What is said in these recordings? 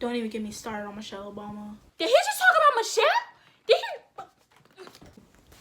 Don't even get me started on Michelle Obama. Did he just talk about Michelle? Did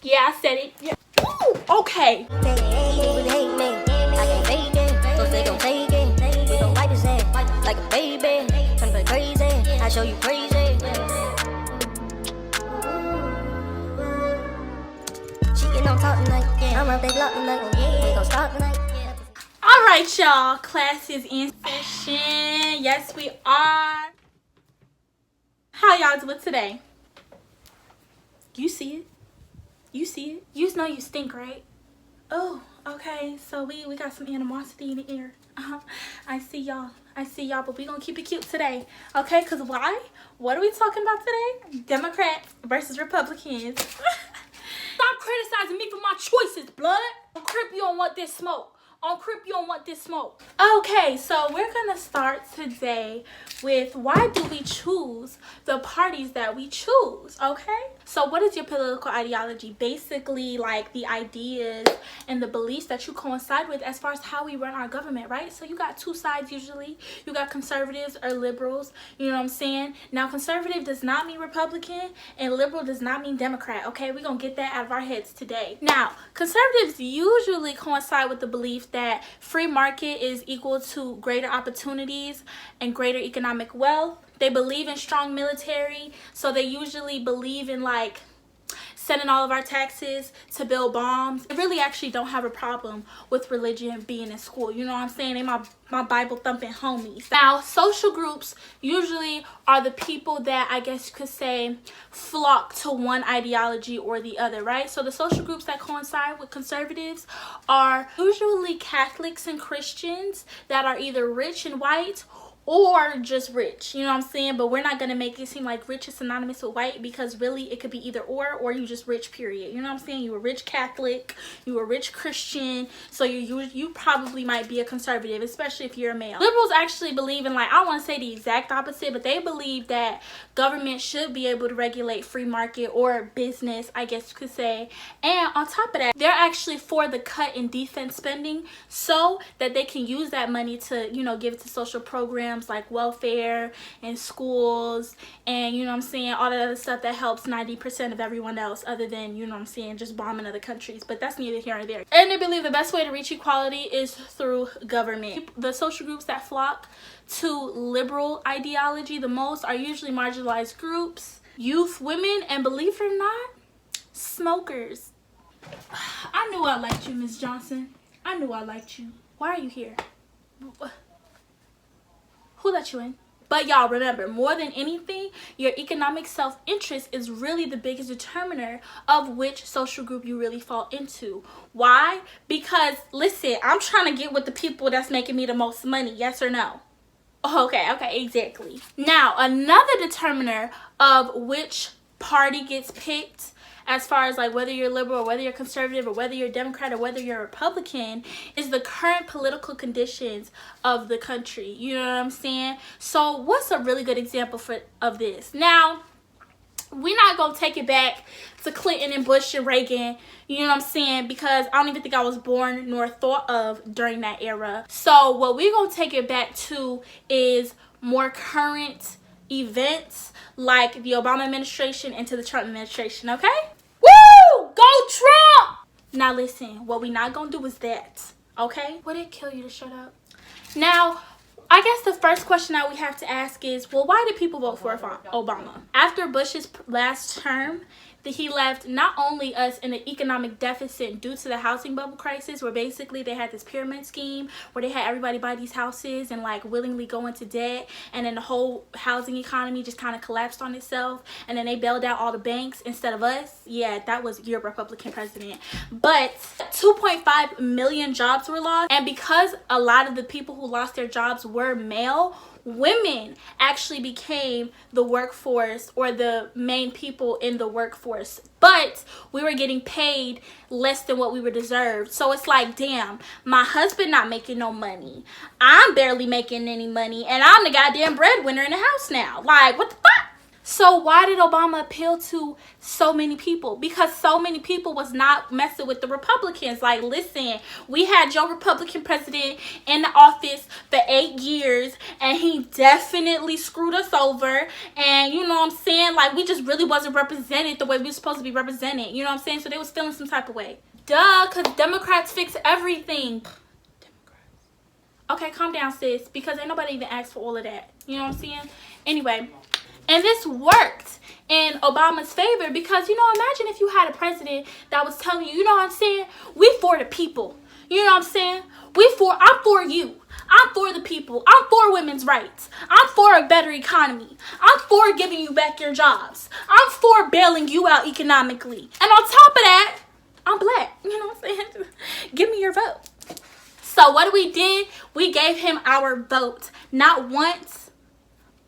he? Yeah, I said it. Yeah. Ooh, okay. Like a baby, tryna play crazy. I show you crazy. She get on top tonight. I'm up, they block tonight. We gon' stop tonight. All right, y'all. Class is in session. Yes, we are. How y'all doing today? You see it? You see it? You know you stink, right? Oh, okay. So we got some animosity in the air. I see y'all. But we gonna keep it cute today. Okay, because why? What are we talking about today? Democrats versus Republicans. Stop criticizing me for my choices, blood. On Crip, you don't want this smoke. On Crip, you don't want this smoke. Okay, so we're gonna start today with why do we choose the parties that we choose, okay? So what is your political ideology? Basically, like the ideas and the beliefs that you coincide with as far as how we run our government, right? So you got two sides usually. You got conservatives or liberals, you know what I'm saying? Now, conservative does not mean Republican and liberal does not mean Democrat, okay? We're gonna get that out of our heads today. Now, conservatives usually coincide with the belief that free market is equal to greater opportunities and greater economic wealth. They believe in strong military, so they usually believe in like sending all of our taxes to build bombs. They really actually don't have a problem with religion being in school. You know what I'm saying? They my Bible thumping homies. Now, social groups usually are the people that I guess you could say flock to one ideology or the other, right? So the social groups that coincide with conservatives are usually Catholics and Christians that are either rich and white or just rich, you know what I'm saying? But we're not gonna make it seem like rich is synonymous with white, because really it could be either or you just rich, period. You know what I'm saying? You a rich Catholic, you a rich Christian, so you probably might be a conservative, especially if you're a male. Liberals actually believe in, like, I don't want to say the exact opposite, but they believe that government should be able to regulate free market or business, I guess you could say. And on top of that, they're actually for the cut in defense spending so that they can use that money to, you know, give it to social programs like welfare and schools and, you know what I'm saying, all that other stuff that helps 90% of everyone else other than, you know what I'm saying, just bombing other countries. But that's neither here nor there. And they believe the best way to reach equality is through government. The social groups that flock to liberal ideology the most are usually marginalized groups, youth, women, and believe it or not, smokers. I knew I liked you, Miss Johnson. I knew I liked you. Why are you here? Who let you in? But y'all remember, more than anything, your economic self-interest is really the biggest determiner of which social group you really fall into. Why? Because, listen, I'm trying to get with the people that's making me the most money, yes or no? Okay, exactly. Now, another determiner of which party gets picked, as far as like whether you're liberal or whether you're conservative or whether you're Democrat or whether you're Republican, is the current political conditions of the country. You know what I'm saying? So what's a really good example of this? Now, we're not gonna take it back to Clinton and Bush and Reagan, you know what I'm saying, because I don't even think I was born nor thought of during that era. So what we're gonna take it back to is more current events like the Obama administration into the Trump administration, okay? Woo! Go Trump! Now listen, what we not gonna do is that, okay? Would it kill you to shut up? Now, I guess the first question that we have to ask is, well, why did people vote for Obama? After Bush's last term, he left not only us in an economic deficit due to the housing bubble crisis, where basically they had this pyramid scheme where they had everybody buy these houses and like willingly go into debt, and then the whole housing economy just kind of collapsed on itself, and then they bailed out all the banks instead of us. Yeah, that was your Republican president. But 2.5 million jobs were lost, and because a lot of the people who lost their jobs were male, women actually became the workforce or the main people in the workforce, but we were getting paid less than what we were deserved. So it's like, damn, my husband not making no money, I'm barely making any money, and I'm the goddamn breadwinner in the house now. Like, what the fuck? So why did Obama appeal to so many people? Because so many people was not messing with the Republicans. Like, listen, we had your Republican president in the office for 8 years, and he definitely screwed us over. And you know what I'm saying? Like, we just really wasn't represented the way we were supposed to be represented. You know what I'm saying? So they was feeling some type of way. Duh, because Democrats fix everything. Okay, calm down, sis, because ain't nobody even asked for all of that. You know what I'm saying? Anyway, and this worked in Obama's favor because, you know, imagine if you had a president that was telling you, you know what I'm saying? We for the people. You know what I'm saying? I'm for you. I'm for the people. I'm for women's rights. I'm for a better economy. I'm for giving you back your jobs. I'm for bailing you out economically. And on top of that, I'm black. You know what I'm saying? Give me your vote. So what we did, we gave him our vote. Not once,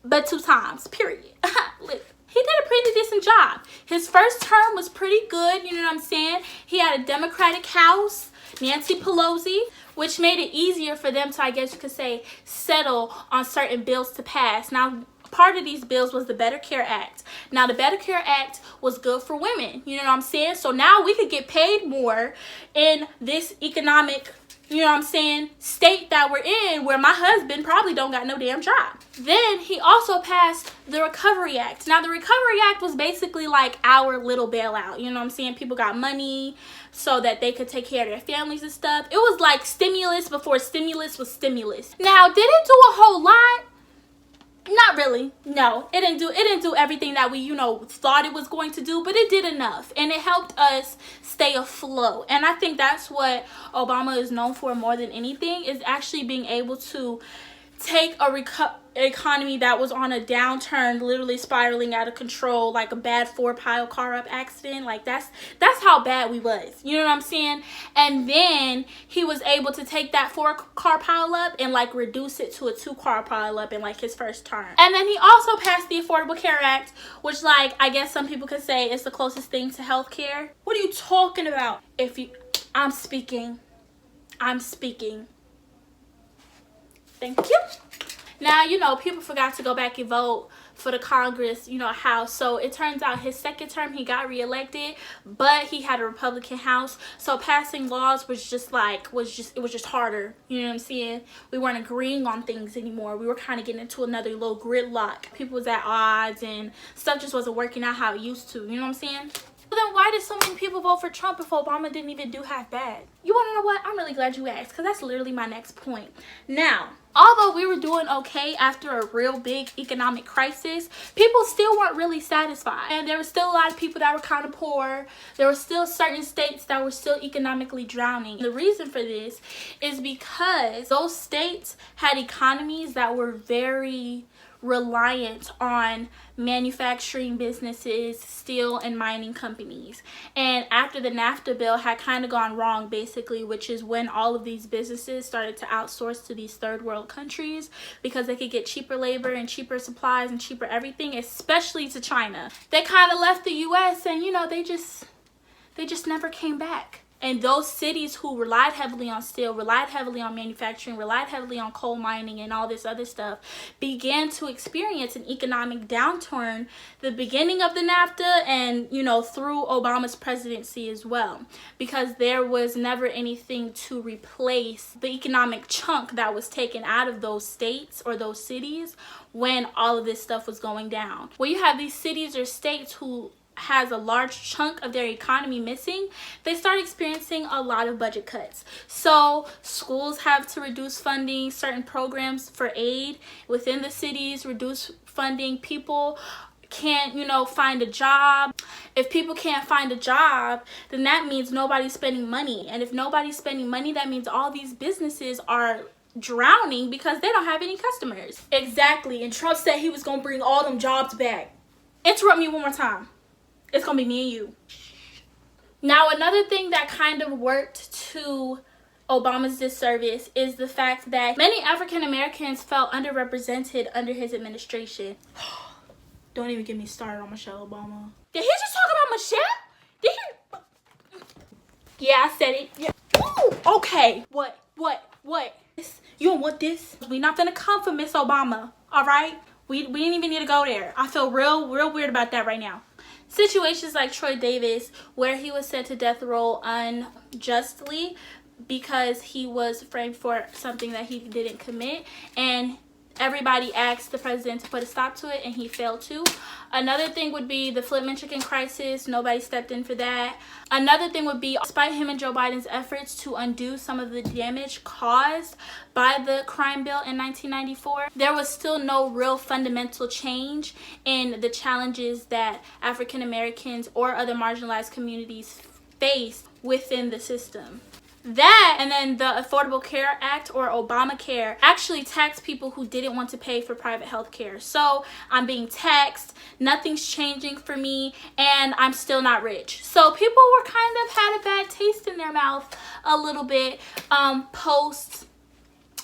but 2 times, period. Look, he did a pretty decent job. His first term was pretty good, you know what I'm saying? He had a Democratic House, Nancy Pelosi, which made it easier for them to, I guess you could say, settle on certain bills to pass. Now, part of these bills was the Better Care Act. Now, the Better Care Act was good for women, you know what I'm saying? So now we could get paid more in this economic, you know what I'm saying, state that we're in, where my husband probably don't got no damn job. Then he also passed the Recovery Act. Now, the Recovery Act was basically like our little bailout. You know what I'm saying? People got money so that they could take care of their families and stuff. It was like stimulus before stimulus was stimulus. Now, did it do a whole lot? Not really. No, it didn't do everything that we, you know, thought it was going to do, but it did enough, and it helped us stay afloat. And I think that's what Obama is known for more than anything, is actually being able to take a economy that was on a downturn, literally spiraling out of control, like a bad 4-pile car up accident. Like, that's how bad we was, you know what I'm saying? And then he was able to take that 4-car pile up and like reduce it to a 2-car pile up in like his first term. And then he also passed the Affordable Care Act, which, like, I guess some people could say is the closest thing to health care. What are you talking about? I'm speaking. Thank you. Now, you know, people forgot to go back and vote for the Congress, you know, House. So it turns out his second term, he got reelected, but he had a Republican House. So passing laws was just harder. You know what I'm saying? We weren't agreeing on things anymore. We were kind of getting into another little gridlock. People was at odds and stuff just wasn't working out how it used to. You know what I'm saying? But then why did so many people vote for Trump if Obama didn't even do half bad? You want to know what? I'm really glad you asked, because that's literally my next point. Now, although we were doing okay after a real big economic crisis, people still weren't really satisfied. And there were still a lot of people that were kind of poor. There were still certain states that were still economically drowning. The reason for this is because those states had economies that were very reliant on manufacturing businesses, steel and mining companies. And after the NAFTA bill had kind of gone wrong, basically, which is when all of these businesses started to outsource to these third world countries because they could get cheaper labor and cheaper supplies and cheaper everything, especially to China. They kind of left the US, and, you know, they just never came back. And those cities who relied heavily on steel, relied heavily on manufacturing, relied heavily on coal mining and all this other stuff, began to experience an economic downturn the beginning of the NAFTA and, you know, through Obama's presidency as well. Because there was never anything to replace the economic chunk that was taken out of those states or those cities when all of this stuff was going down. Well, you have these cities or states who has a large chunk of their economy missing, they start experiencing a lot of budget cuts. So schools have to reduce funding, certain programs for aid within the cities reduce funding. People can't, you know, find a job. If people can't find a job, then that means nobody's spending money. And if nobody's spending money, that means all these businesses are drowning because they don't have any customers. Exactly. And Trump said he was going to bring all them jobs back. Interrupt me one more time. It's gonna be me and you. Now, another thing that kind of worked to Obama's disservice is the fact that many African Americans felt underrepresented under his administration. Don't even get me started on Michelle Obama. Did he just talk about Michelle? Did he? Yeah, I said it. Yeah. Ooh, okay. What? You don't want this? We not gonna come for Miss Obama, all right? We didn't even need to go there. I feel real weird about that right now. Situations like Troy Davis, where he was sent to death row unjustly because he was framed for something that he didn't commit, and everybody asked the president to put a stop to it, and he failed to. Another thing would be the Flint, Michigan crisis. Nobody stepped in for that. Another thing would be, despite him and Joe Biden's efforts to undo some of the damage caused by the crime bill in 1994, there was still no real fundamental change in the challenges that African Americans or other marginalized communities face within the system. That, and then the Affordable Care Act, or Obamacare, actually taxed people who didn't want to pay for private health care. So I'm being taxed, nothing's changing for me, and I'm still not rich. So people were kind of had a bad taste in their mouth a little bit post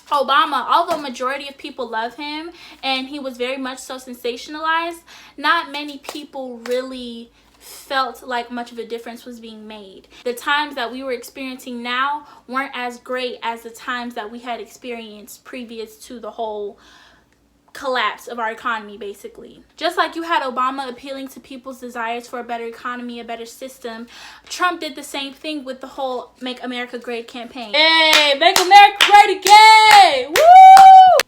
Obama. Although majority of people love him and he was very much so sensationalized, not many people really felt like much of a difference was being made. The times that we were experiencing now weren't as great as the times that we had experienced previous to the whole collapse of our economy, basically. Just like you had Obama appealing to people's desires for a better economy, a better system, Trump did the same thing with the whole Make America Great campaign. Hey, Make America Great again! Woo!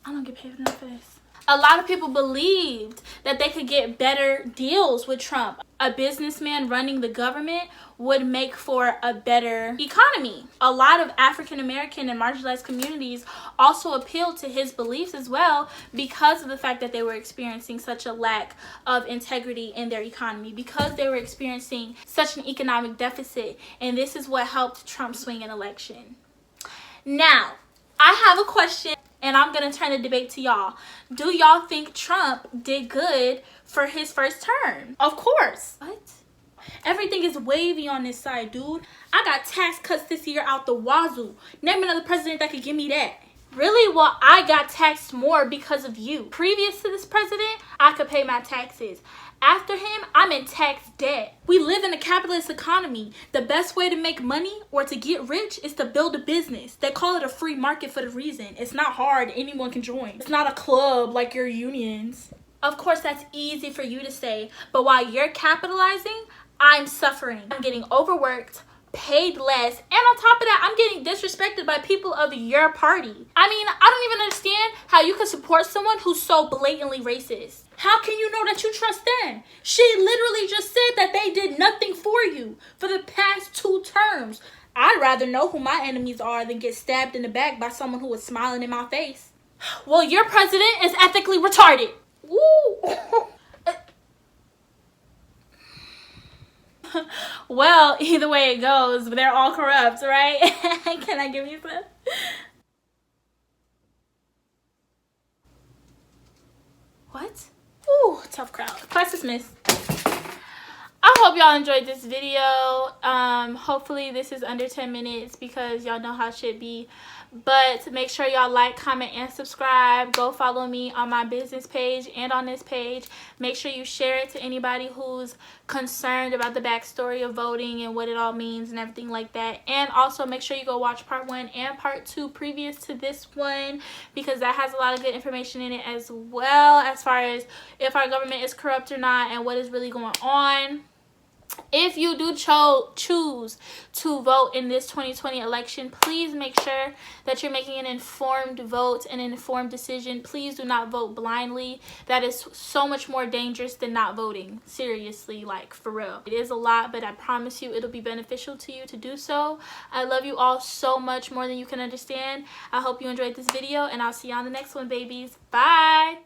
I don't get paid enough for this. A lot of people believed that they could get better deals with Trump. A businessman running the government would make for a better economy. A lot of African American and marginalized communities also appealed to his beliefs as well, because of the fact that they were experiencing such a lack of integrity in their economy, because they were experiencing such an economic deficit, and this is what helped Trump swing an election. Now, I have a question, and I'm going to turn the debate to y'all. Do y'all think Trump did good for his first term? Of course. What? Everything is wavy on this side, dude. I got tax cuts this year out the wazoo. Name another president that could give me that. Really? Well, I got taxed more because of you. Previous to this president, I could pay my taxes. After him, I'm in tax debt. We live in a capitalist economy. The best way to make money or to get rich is to build a business. They call it a free market for the reason. It's not hard. Anyone can join. It's not a club like your unions. Of course, that's easy for you to say. But while you're capitalizing, I'm suffering. I'm getting overworked, paid less, and on top of that, I'm getting disrespected by people of your party. I mean, I don't even understand how you can support someone who's so blatantly racist. How can you know that you trust them? She literally just said that they did nothing for you for the past 2 terms. I'd rather know who my enemies are than get stabbed in the back by someone who was smiling in my face. Well, your president is ethically retarded. Woo! Well, either way it goes, they're all corrupt, right? Can I give you some? What? Ooh, tough crowd. Class dismissed. I hope y'all enjoyed this video. Hopefully this is under 10 minutes because y'all know how it should be. But make sure y'all like, comment, and subscribe. Go follow me on my business page and on this page. Make sure you share it to anybody who's concerned about the backstory of voting and what it all means and everything like that. And also make sure you go watch part 1 and part 2 previous to this one, because that has a lot of good information in it as well, as far as if our government is corrupt or not and what is really going on. If you do choose to vote in this 2020 election, please make sure that you're making an informed vote, an informed decision. Please do not vote blindly. That is so much more dangerous than not voting. Seriously, like, for real. It is a lot, but I promise you it'll be beneficial to you to do so. I love you all so much, more than you can understand. I hope you enjoyed this video, and I'll see you on the next one, babies. Bye!